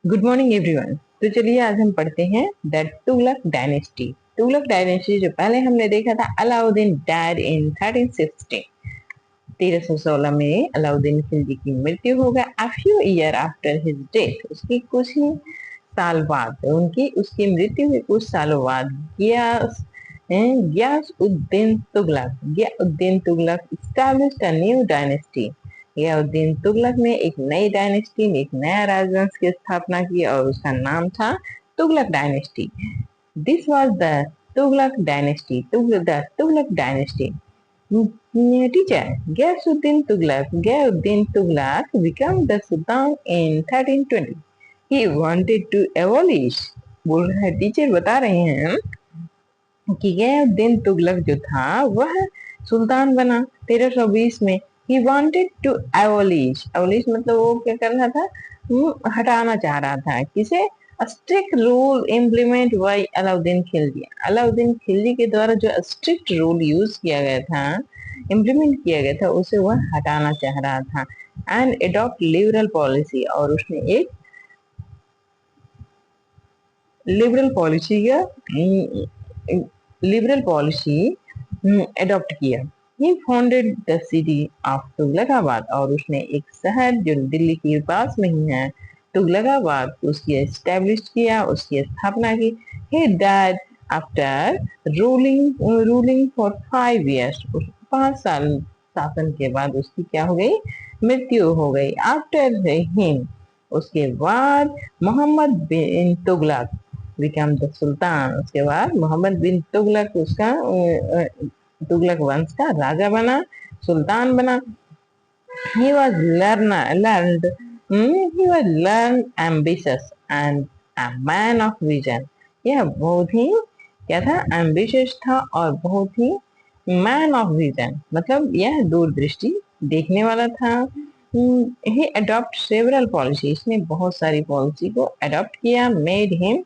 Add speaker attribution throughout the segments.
Speaker 1: Good morning everyone. तो चलिए आज हम पढ़ते हैं the Tughlaq dynasty. Tughlaq dynasty जो पहले हमने देखा था, अलाउद्दीन डायड इन 1316। 1316 में अलाउद्दीन खिलजी की मृत्यु हो गया। A few year after his death, उसकी कुछ ही साल बाद, उसकी मृत्यु के कुछ सालों बाद गयासउद्दीन Tughlaq established a new dynasty। गयाउद्दीन Tughlaq ने एक नई डायनेस्टी, एक नया राजवंश की स्थापना की और उसका नाम था Tughlaq dynasty. This was the Tughlaq dynasty. Teacher, Gayasuddin Tughlaq became the Sultan in 1320। He wanted to abolish। बोल रहे हैं, टीचर बता रहे हैं कि गयाउद्दीन तुगलक जो था वह सुल्तान बना 1320 में। ही वांटेड टू एबॉलिश मतलब वो क्या कर रहा था, वो हटाना चाह रहा था। किसे? Strict rule implement by Alauddin Khilji. Alauddin Khilji के द्वारा जो स्ट्रिक्ट रूल यूज किया गया था, इम्प्लीमेंट किया गया था, उसे वह हटाना चाह रहा था। एंड अडॉप्ट लिबरल पॉलिसी, और उसने एक लिबरल पॉलिसी का लिबरल पॉलिसी अडॉप्ट किया। He founded the city of Tughlakabad, और उसने एक शहर जो दिल्ली के पास में ही है, तुगलकाबाद, उसकी एस्टेब्लिश किया, उसकी स्थापना की। He died after ruling for 5 years। 5 साल शासन के बाद उसकी क्या हो गई? मृत्यु हो गई। आफ्टर हिम, उसके बाद Mohammad bin Tughlaq become the sultan. उसके बाद मोहम्मद बिन तुगलक उसका तुगलक वंश का राजा बना, सुल्तान बना। He was learn ambitious and a man of vision. यह बहुत ही क्या था? एम्बिशियस था और बहुत ही मैन ऑफ विजन, मतलब यह दूरदृष्टि देखने वाला था। ही अडॉप्ट सेवरल पॉलिसी, इसने बहुत सारी पॉलिसी को अडॉप्ट किया। Made him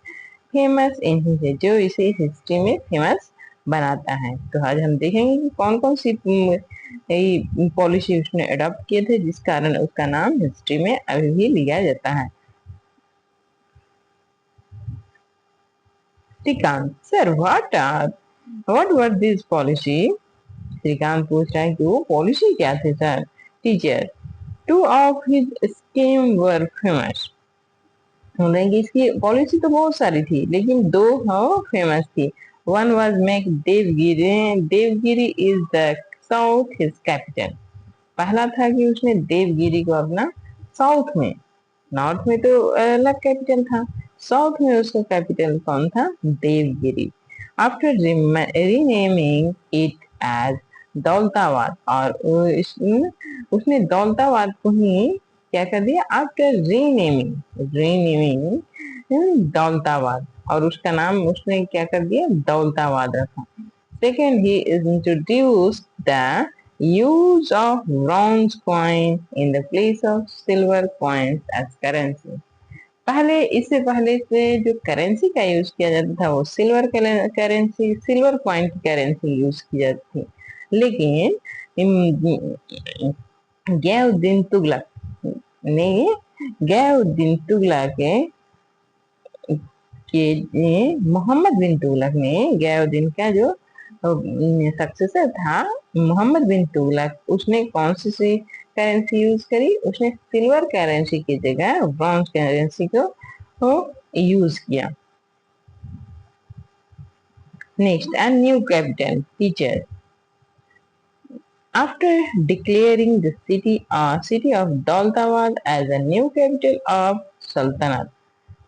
Speaker 1: famous in history, जो इसे हिस्ट्री में फेमस बनाता है। तो आज हम देखेंगे कि कौन कौन सी पॉलिसी उसने अडॉप्ट किए थे जिस कारण उसका नाम हिस्ट्री में अभी भी लिया जाता है। Shrikant sir, what were this policy? Shrikant पूछ रहा है कि वो पॉलिसी क्या थे sir. Teacher, two of his scheme were famous. बोलेंगे इसकी पॉलिसी तो बहुत सारी थी, लेकिन दो फेमस थी। One was make Devagiri is the south his capital. पहला था कि उसने देवगिरी को अपना साउथ में, नॉर्थ में तो अलग कैपिटल था, साउथ में उसका कैपिटल कौन था? Devagiri. After renaming it as Daulatabad, और उसने दौलताबाद को ही क्या कर दिया? आफ्टर रीनेमिंग दौलताबाद, और उसका नाम उसने क्या कर दिया? दौलताबाद रखा। Second, he introduced the use of bronze coin in the place of silver coins as currency। इससे पहले से जो करेंसी का यूज किया जाता था वो सिल्वर कॉइन की करेंसी यूज की जाती थी। लेकिन गयाउद्दीन तुगलक ने गयाउद्दीन तुगलक मोहम्मद बिन तुगलक ने गयाउद्दीन का जो सक्सेसर था, मोहम्मद बिन तुगलक, उसने कौन सी करेंसी यूज करी? उसने सिल्वर करेंसी की जगह ब्रॉन्ज करेंसी को यूज किया। Next, and new capital. Teacher, after declaring the city of Daulatabad as a new capital of सल्तनत,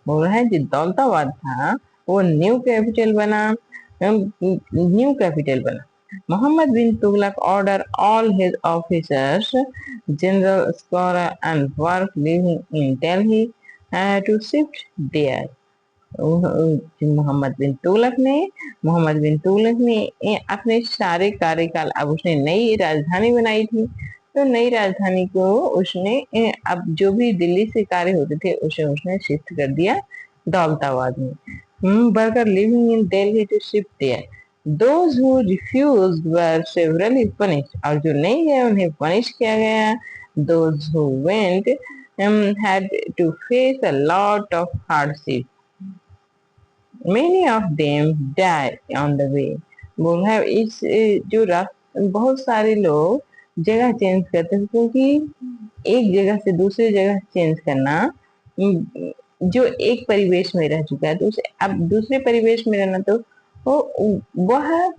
Speaker 1: बोल रहा है जो दौलताबाद था वो न्यू कैपिटल बना। Mohammad bin Tughlaq order all his officers, general scholar and work living in Delhi to shift there. Mohammad bin Tughlaq ने अपने सारे कार्यकाल, अब उसने नई राजधानी बनाई थी, तो नई राजधानी को उसने अब जो भी दिल्ली से कार्य होते थे उसे उसने शिफ्ट कर दिया दौलताबाद में। Worker living in Delhi to shift there, those who refused were severely punished, और जो नहीं गए उन्हें पनिश किया गया। Those who went had to face a lot of hardship. Many of them died on the way. बोला है इस जो बहुत सारे लोग जगह चेंज करते हैं क्योंकि एक जगह से दूसरी जगह चेंज करना जो एक परिवेश में रह चुका है तो उसे अब दूसरे परिवेश में रहना तो वह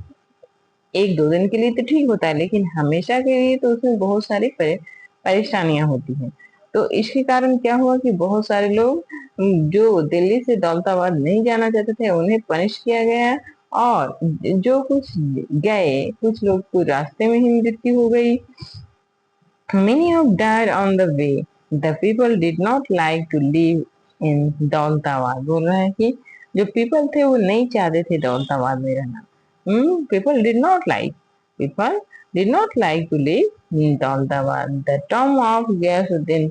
Speaker 1: एक दो दिन के लिए तो ठीक होता है लेकिन हमेशा के लिए तो उसमें बहुत सारी परेशानियां होती हैं। तो इसके कारण क्या हुआ कि बहुत सारे लोग जो दिल्ली से दौलताबाद नहीं जाना चाहते थे उन्हें पनिश किया गया और जो कुछ गए कुछ लोग को रास्ते में ही मृत्यु हो गई। Many of died on the way. The people did not like to live in Daulatabad. बोल रहे हैं कि जो पीपल थे वो नहीं चाहते थे दौलताबाद में रहना। People did not like. People did not like to live in Daulatabad. The tomb of Ghiyasuddin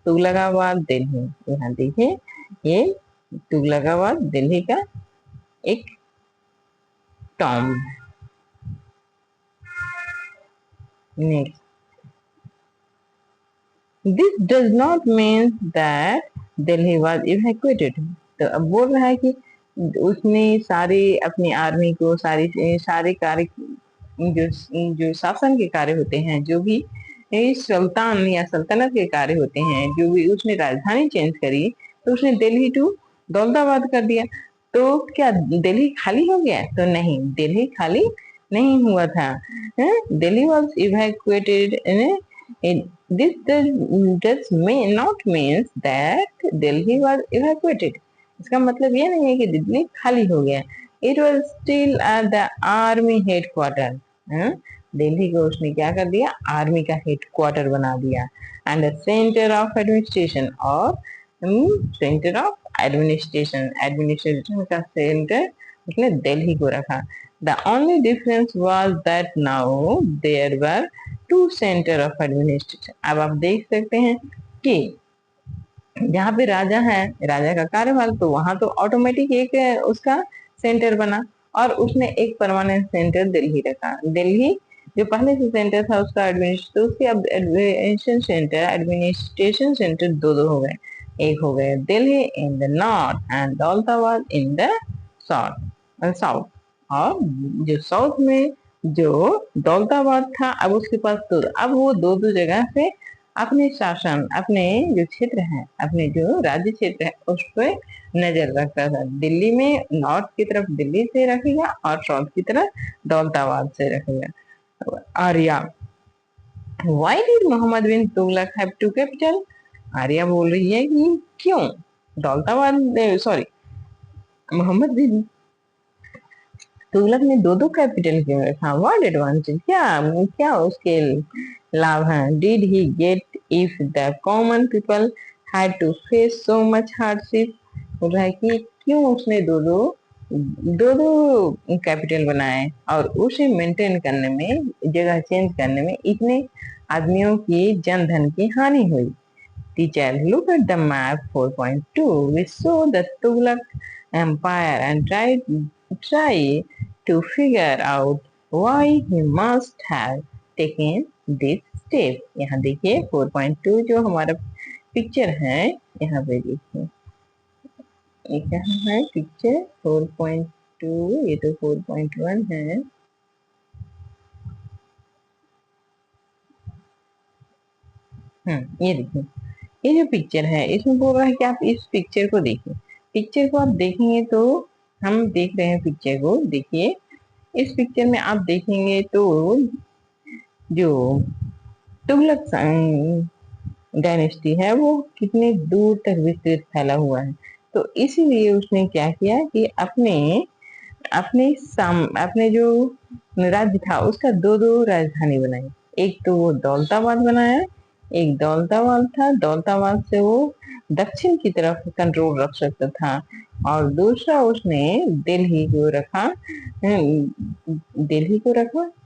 Speaker 1: Tughlakabad Delhi. यहाँ देखिए ये तुगलकाबाद दिल्ली का एक Tom. Next, this does not mean that Delhi was evacuated. तो अब बोल रहा है कि उसने सारे अपनी आर्मी को सारे कार्य जो जो शासन के कार्य होते हैं जो भी सुल्तान या सल्तनत के कार्य होते हैं जो भी उसने राजधानी चेंज करी तो उसने दिल्ली टू दौलताबाद कर दिया। तो क्या दिल्ली खाली हो गया? तो नहीं, दिल्ली खाली नहीं हुआ था। Delhi was evacuated. This does not means that Delhi was evacuated. इसका मतलब ये नहीं है कि दिल्ली खाली हो गया। It was still at the army headquarter. Delhi को उसने क्या कर दिया? आर्मी का हेडक्वार्टर बना दिया एंड सेंटर ऑफ एडमिनिस्ट्रेशन और सेंटर ऑफ एडमिनिस्ट्रेशन का सेंटर उसने दिल्ली को रखा। The only difference was that now there were two centre of administration. अब आप देख सकते हैं कि जहाँ पे राजा है राजा का कार्यभार तो वहां तो ऑटोमेटिक एक उसका सेंटर बना और उसने एक परमानेंट सेंटर दिल्ली रखा। दिल्ली जो पहले से सेंटर था उसका एडमिनिस्ट्रेशन उसके अब एडमिनिस्ट्रेशन सेंटर दो हो गए। एक हो गए Delhi in the north and Daulatabad in the south. और जो साउथ में जो दौलताबाद था अब उसके पास तो अब वो दो जगह से अपने शासन अपने जो क्षेत्र है अपने जो राज्य क्षेत्र है उस पर नजर रखता था। दिल्ली में नॉर्थ की तरफ दिल्ली से रखेगा और साउथ की तरफ दौलताबाद से रखेगा। Arya, why did Mohammad bin Tughlaq have two capital? Arya बोल रही है कि क्यों मोहम्मद बिन तुगलक ने दो कैपिटल क्यों रखा? व्हाट एडवांटेज, क्या क्या उसके लाभ हैं? Did he get if the common people had to face so much hardship? बोल रहा है कि क्यों उसने दो कैपिटल बनाए और उसे मेंटेन करने में जगह चेंज करने में इतने आदमियों की जन धन की हानि हुई। Teacher, look at the map 4.2. We saw the Tughlaq Empire and try to figure out why he must have taken this step. यहाँ देखिए 4.2 जो हमारा पिक्चर है यहाँ पे देखिए ये क्या है पिक्चर 4.2 ये तो 4.1 है। ये देखिए ये जो पिक्चर है इसमें बोल रहा है कि आप इस पिक्चर को देखिए। पिक्चर को आप देखेंगे तो हम देख रहे हैं पिक्चर को देखिए। इस पिक्चर में आप देखेंगे तो जो तुगलक डायनेस्टी है वो कितने दूर तक विस्तृत फैला हुआ है। तो इसीलिए उसने क्या किया कि अपने जो राज्य था उसका दो राजधानी बनाई। एक तो वो दौलताबाद बनाया, एक दौलताबाद था, दौलताबाद से वो दक्षिण की तरफ कंट्रोल रख सकता था और दूसरा उसने दिल्ली को रखा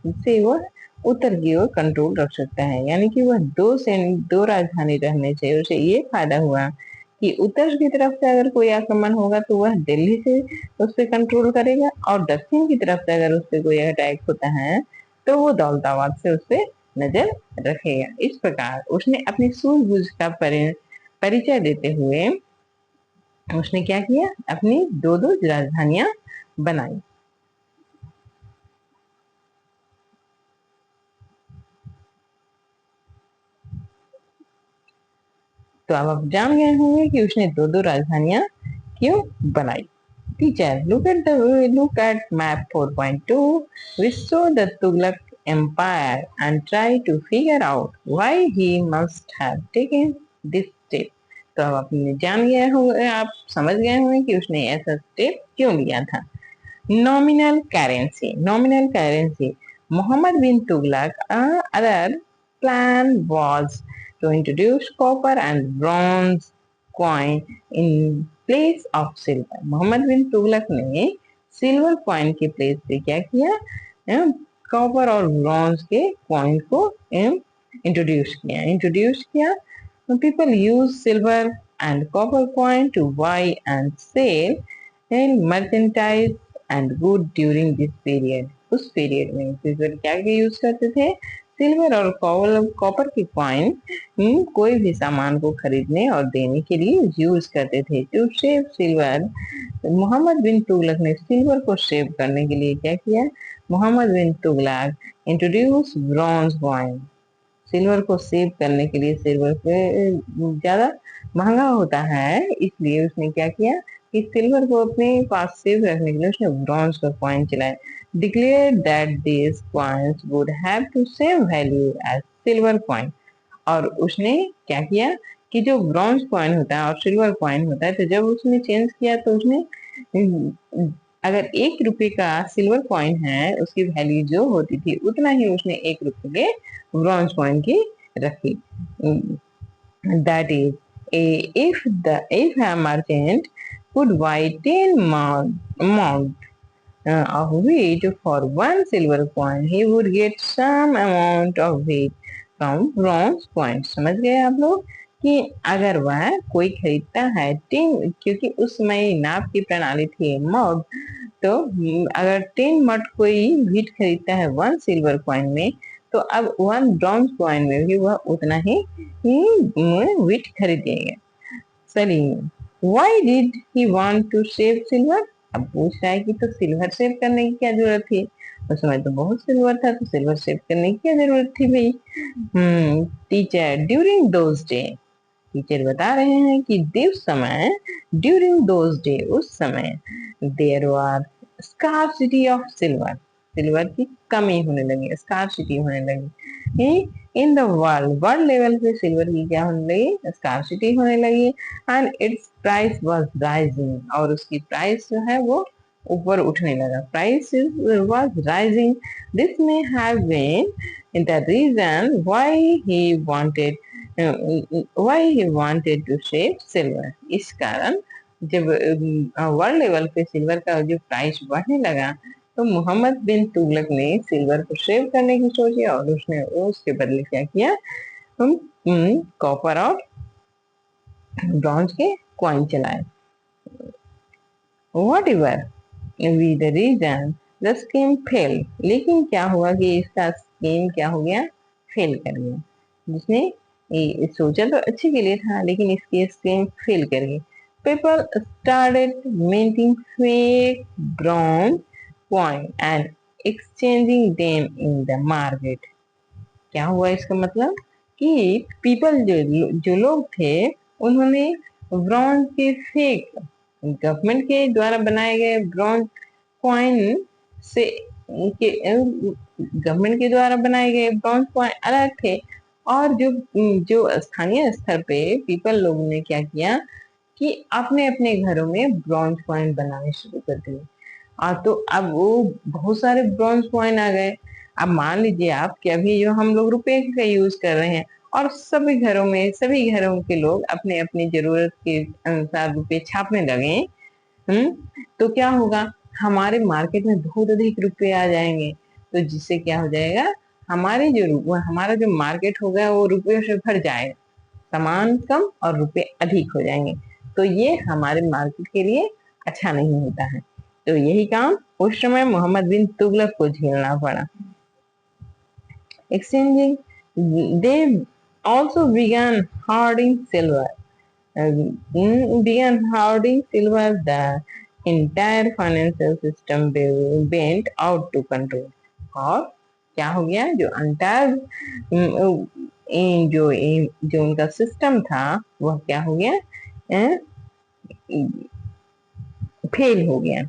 Speaker 1: जिससे वह उत्तर की ओर कंट्रोल रख सकता है। यानी कि वह दो राजधानी रहने से उसे ये फायदा हुआ कि उत्तर की तरफ से अगर कोई आक्रमण होगा तो वह दिल्ली से उस पर कंट्रोल करेगा और दक्षिण की तरफ से अगर उस पर कोई अटैक होता है तो वो दौलताबाद से उस पर नजर रखेगा। इस प्रकार उसने अपनी सूझबूझ का परिचय देते हुए उसने क्या किया, अपनी दो दो राजधानियां बनाई। तो अब आप जान गए होंगे कि उसने दो दो राजधानियां क्यों बनाई। Teacher, look at map 4.2. We saw the Tughlaq Empire and try to figure out why he must have taken this step. तो अब आपने जान गए होंगे, आप समझ गए होंगे कि उसने ऐसा स्टेप क्यों लिया था। Nominal currency. Muhammad bin Tughlaq other plan was to introduce copper and bronze coin in place of silver. Mohammad bin Tughlaq ने सिल्वर कॉइन के प्लेस पे क्या किया, कॉपर और ब्रॉन्ज के कॉइन को इंट्रोड्यूस किया। People use silver and copper coin to buy and sell and merchandise and good during this period. उस पीरियड में सिल्वर क्या के यूज करते थे, सिल्वर और कॉपर के कॉइन कोई भी सामान को खरीदने और देने के लिए यूज करते थे। To save silver, Mohammad bin Tughlaq ने सिल्वर को सेव करने के लिए क्या किया, Mohammad bin Tughlaq introduce bronze coin. Silver को सेव करने के लिए, सिल्वर पे ज्यादा महंगा होता है, इसलिए उसने क्या किया कि सिल्वर को अपने पास सेव रखने के लिए उसने ब्रॉन्ज का कॉइन चलाया। Declare that this coins would have to same value as silver coin. और उसने क्या किया कि जो ब्रॉन्ज कॉइन होता है और सिल्वर कॉइन होता है, तो जब उसने चेंज किया तो उसने अगर 1 रुपए का सिल्वर कॉइन है, उसकी वैल्यू जो होती थी उतना ही उसने 1 रुपए के ब्रॉन्ज कॉइन की रखी। That is, if a merchant could buy 10 mount of wheat for 1 silver coin, he would get some amount of wheat from bronze coin. समझ गए आप लोग कि अगर वह कोई खरीदता है 10, क्योंकि उस समय नाप की प्रणाली थी मग, तो अगर 10 मट कोई व्हीट खरीदता है 1 सिल्वर कॉइन में, तो अब 1 ब्रॉन्ज कॉइन में भी वह उतना ही व्हीट खरीदेगा। चलिए, why did he want to save silver. अब पूछ रहा है कि तो सिल्वर सेव करने की क्या जरूरत थी, उस समय तो बहुत सिल्वर था, तो सिल्वर सेव करने की क्या जरूरत थी भाई। Teacher, during those day, teacher बता रहे हैं कि दिस समय, ड्यूरिंग दोज डे, उस समय, there were scarcity of silver, silver की कमी होने लगी, स्कार्सिटी होने लगी। इन द वर्ल्ड लेवल पे सिल्वर की क्या होने लगी, स्कार्सिटी होने लगी। And its price was rising, और उसकी प्राइस जो है वो ऊपर उठने लगा, price was rising. This may have been the reason why he wanted to save silver. इस कारण जब वर्ल्ड लेवल पे सिल्वर का जो प्राइस बढ़ने लगा, तो मोहम्मद बिन तुगलक ने सिल्वर को सेव करने की सोची और उसने उसके बदले क्या किया, हम कॉपर और ब्रॉन्ज के कॉइन चलाए। Whatever be the reason the scheme fail, लेकिन क्या हुआ कि इसका स्कीम क्या हो गया, फेल कर गया। जिसने सोचा तो अच्छे के लिए था, लेकिन इसकी स्कीम फेल कर गई। People started minting fake bronze coin and exchanging them in the market. क्या हुआ इसका मतलब कि पीपल जो लोग थे, उन्होंने ब्रॉन्ज के फेक, गवर्नमेंट के द्वारा बनाए गए ब्रॉन्ज कॉइन से गवर्नमेंट के द्वारा बनाए गए ब्रॉन्ज कॉइन अलग थे, और जो जो स्थानीय स्तर पे पीपल लोगों ने क्या किया कि अपने अपने घरों में ब्रॉन्ज कॉइन बनाने शुरू कर दिए। तो अब वो बहुत सारे ब्रॉन्ज कॉइन आ गए। अब मान लीजिए आप कि अभी जो हम लोग रुपए का यूज कर रहे हैं, और सभी घरों के लोग अपने अपनी जरूरत के अनुसार रुपए छापने लगे, तो क्या होगा, हमारे मार्केट में बहुत अधिक रुपए आ जाएंगे। तो जिससे क्या हो जाएगा, हमारा जो मार्केट होगा वो रुपयों से भर जाएगा, सामान कम और रुपए अधिक हो जाएंगे। तो ये हमारे मार्केट के लिए अच्छा नहीं होता है। तो यही काम उस समय मोहम्मद बिन तुगलक को झेलना पड़ा। exchanging. They also began hoarding silver. Began hoarding silver. The entire financial system went out to control. और क्या हो गया, जो अंटायर जो उनका सिस्टम था वह क्या हो गया, फेल हो गया.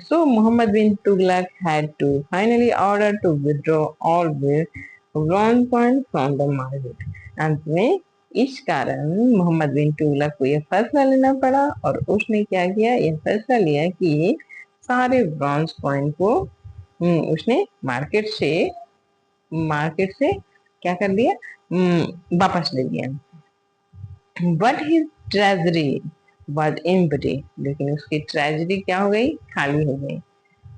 Speaker 1: So Muhammad bin Tughlaq had to finally order to withdraw all bronze coins from the market. अंत में इस कारण मोहम्मद बिन तुगलक को यह फैसला लेना पड़ा, और उसने क्या किया, यह फैसला लिया कि सारे ब्रॉन्ज कॉइन को उसने मार्केट से क्या कर दिया, वापस ले लिया. But his treasury was empty. लेकिन उसकी ट्रेजरी क्या हो गई, खाली हो गई,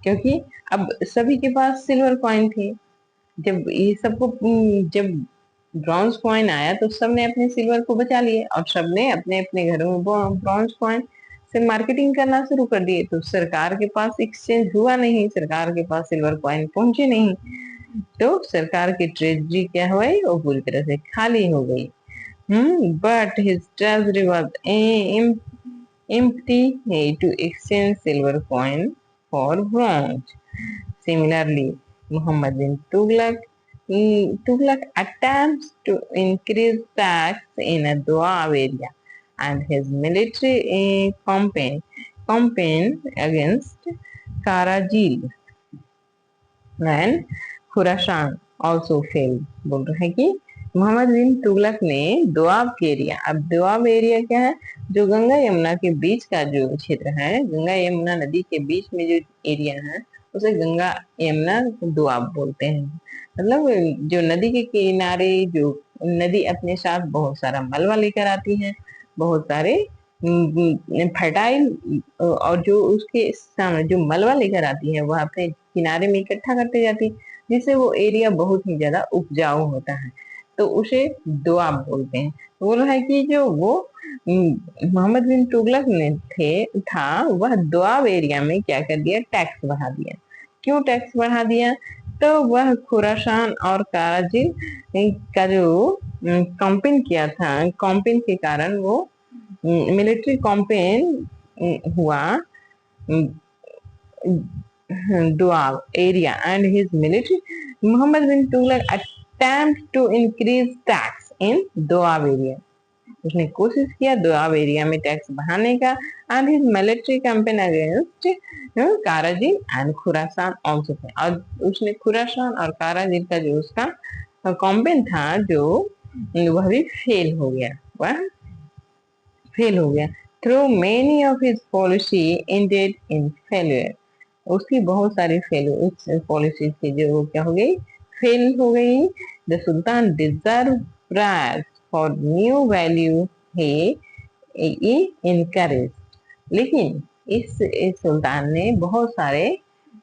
Speaker 1: क्योंकि अब सभी के पास सिल्वर कॉइन थे. जब ब्रॉन्ज कॉइन आया तो सबने अपने सिल्वर को बचा लिए, और सबने अपने अपने घरों में ब्रॉन्ज कॉइन से मार्केटिंग करना शुरू कर दिए. तो सरकार के पास एक्सचेंज हुआ नहीं, सरकार के पास सिल्वर कॉइन पहुंचे नहीं, तो सरकार की ट्रेजरी क्या हो गई, वो पूरी तरह से खाली हो गई. But his treasury was empty to exchange silver coin for bronze. Similarly, Muhammad bin Tughlaq attempts to increase tax in a Doab area, and his military campaign against Karajil and Khorasan also fail. बोल रहे हैं कि मोहम्मद बिन तुगलक ने दोआब के area, अब Doab area क्या है, जो गंगा यमुना के बीच का जो क्षेत्र है, गंगा यमुना नदी के बीच में जो एरिया है उसे गंगा यमुना दोआब बोलते हैं. मतलब जो नदी के किनारे, जो नदी अपने साथ बहुत सारा मलबा लेकर आती है, बहुत सारे फर्टाइल, और जो उसके सामने जो मलबा लेकर आती है वह अपने किनारे में इकट्ठा करते जाती है, जिससे वो एरिया बहुत ही ज्यादा उपजाऊ होता है, तो उसे दोआब बोलते हैं. बोल रहा है कि जो वो मोहम्मद बिन तुगलक ने था वह दोआब एरिया में क्या कर दिया, टैक्स बढ़ा दिया. क्यों टैक्स बढ़ा दिया, तो वह खुरासान और काराजिल का जो कॉम्पेन किया था, कॉम्पेन के कारण वो मिलिट्री कॉम्पेन हुआ Doab area, and his military, Muhammad bin Tughlaq attempt to increase tax in Doab area. उसने कोशिश किया दोआब एरिया में टैक्स बढ़ाने का. And his military campaign against Qarachil and Khurasan also. और उसने खुरासान और काराजिल का जो उसका कैंपेन था जो वह भी फेल हो गया. Through many of his policy ended in failure. उसकी बहुत सारी पॉलिसी थी जो क्या हो गई, फेल हो गई. The sultan deserve prize for new value he encourage. लेकिन इस सुल्तान ने बहुत सारे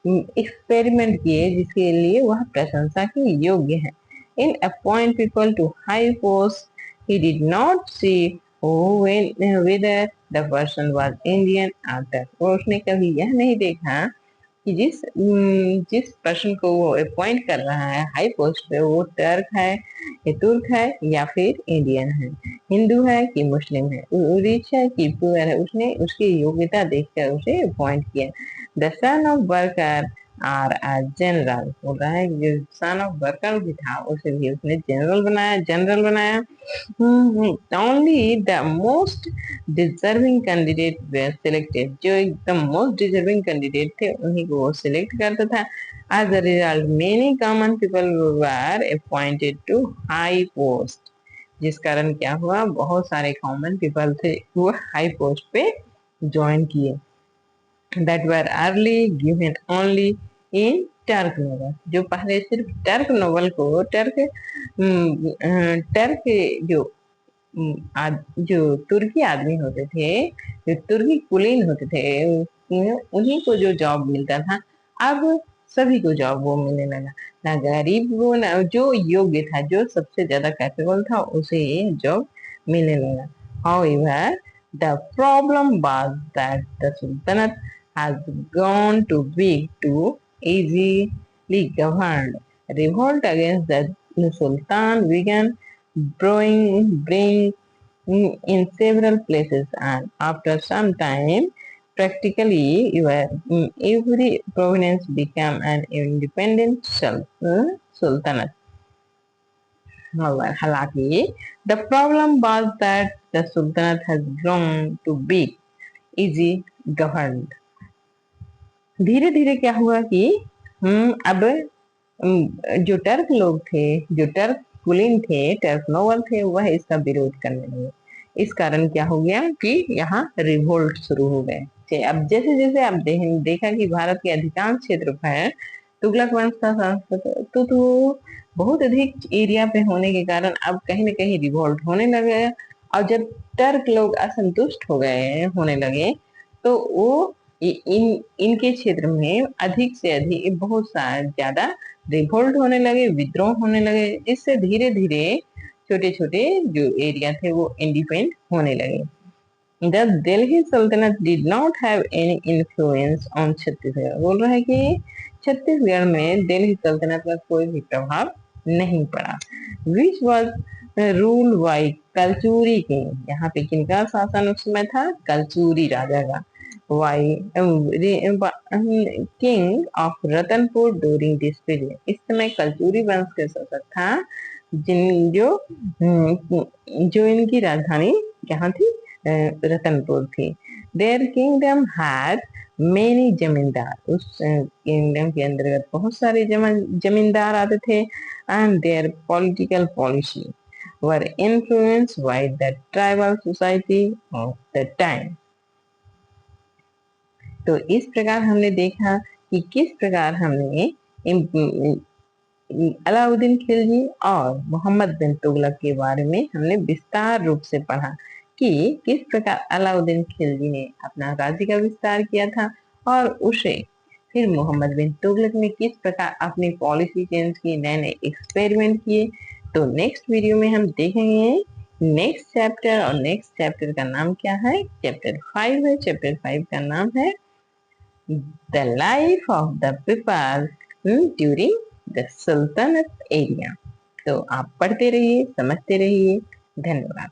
Speaker 1: एक्सपेरिमेंट किए जिसके लिए वह प्रशंसा के योग्य है. In appoint people to high post he did not see whether the person was Indian or Turk. और उसने कभी यह नहीं देखा कि जिस पर्सन को वो अपॉइंट कर रहा है हाई पोस्ट पे, वो टर्क है या तुर्क है या फिर इंडियन है, हिंदू है कि मुस्लिम है, रिच है कि पुअर है. उसने उसकी योग्यता देखकर उसे अपॉइंट किया. द सन ऑफ वर्कर और जनरल. बोल रहा है जो सन ऑफ वर्कर भी था उसे भी उसने जनरल बनाया. Only the most deserving candidate way selected. जो एकदम मोस्ट डिजर्विंग कैंडिडेट थे उन्हीं को वो सिलेक्ट करता था. As a result many common people were appointed to high post. जिस कारण क्या हुआ, बहुत सारे कॉमन पीपल थे वो हाई पोस्ट पे ज्वाइन किए. that were early given only in Turk noble. जो पहले सिर्फ टर्क नोवेल को टर्क जो तुर्की आदमी होते थे, जो तुर्की कुलीन होते थे, उन्हीं को जो जॉब मिलता था, अब सभी को जॉब वो मिलने लगा. ना गरीब को, ना जो योग्य था, जो सबसे ज्यादा कैपेबल था उसे ये जॉब मिलने लगा. However, the problem was that the Sultanate has gone too big to easily governed. Revolt against the Sultan began brewing in several places, and after some time, practically every province became an independent sultanate. However, Halaki, the problem was that the sultanate has grown too big, easy governed. धीरे धीरे क्या हुआ कि अब जो Turk लोग थे, जो टर्क कुलीन थे, टर्क नोबल थे, वह इसका विरोध करने लगे। इस कारण क्या हो गया कि यहाँ रिवोल्ट शुरू हो गए। अब जैसे जैसे आप देखा कि भारत के अधिकांश क्षेत्र पर तुगलक वंश का शासन तो बहुत अधिक एरिया पे होने के कारण अब कहीं न कहीं रिवोल्ट होने लगे। और जब टर्क लोग असंतुष्ट हो गए होने लगे तो वो इनके क्षेत्र में अधिक से अधिक बहुत ज्यादा रिवोल्ट होने लगे, विद्रोह होने लगे, जिससे धीरे धीरे छोटे छोटे जो एरिया थे वो इंडिपेंडेंट होने लगे। The Delhi Sultanate did not have any influence on Chhattisgarh. बोल रहा है कि छत्तीसगढ़ में दिल्ली सल्तनत का कोई भी प्रभाव नहीं पड़ा। Which was ruled by Kalchuri king. यहाँ पे किनका शासन उस समय था? कलचूरी राजा का। Why king of Ratanpur during this period. इस समय कलचूरी वंश का शासक था, जो इनकी राजधानी कहाँ थी? रतनपुर थी। देयर किंगडम हैड मेनी जमींदार। उस किंगडम के अंतर्गत बहुत सारे जमींदार आते थे। And there political policy were influenced by the tribal society of the time. तो इस प्रकार हमने देखा कि किस प्रकार हमने अलाउद्दीन खिलजी और मोहम्मद बिन तुगलक के बारे में हमने विस्तार रूप से पढ़ा कि किस प्रकार अलाउद्दीन खिलजी ने अपना राज्य का विस्तार किया था और उसे फिर मोहम्मद बिन तुगलक ने किस प्रकार अपनी पॉलिसी चेंज की, नए नए एक्सपेरिमेंट किए। तो नेक्स्ट वीडियो में हम देखेंगे नेक्स्ट चैप्टर, और नेक्स्ट चैप्टर का नाम क्या है? चैप्टर 5 है। चैप्टर 5 का नाम है the life of the people during the सल्तनत एरिया। तो आप पढ़ते रहिए, समझते रहिए। धन्यवाद।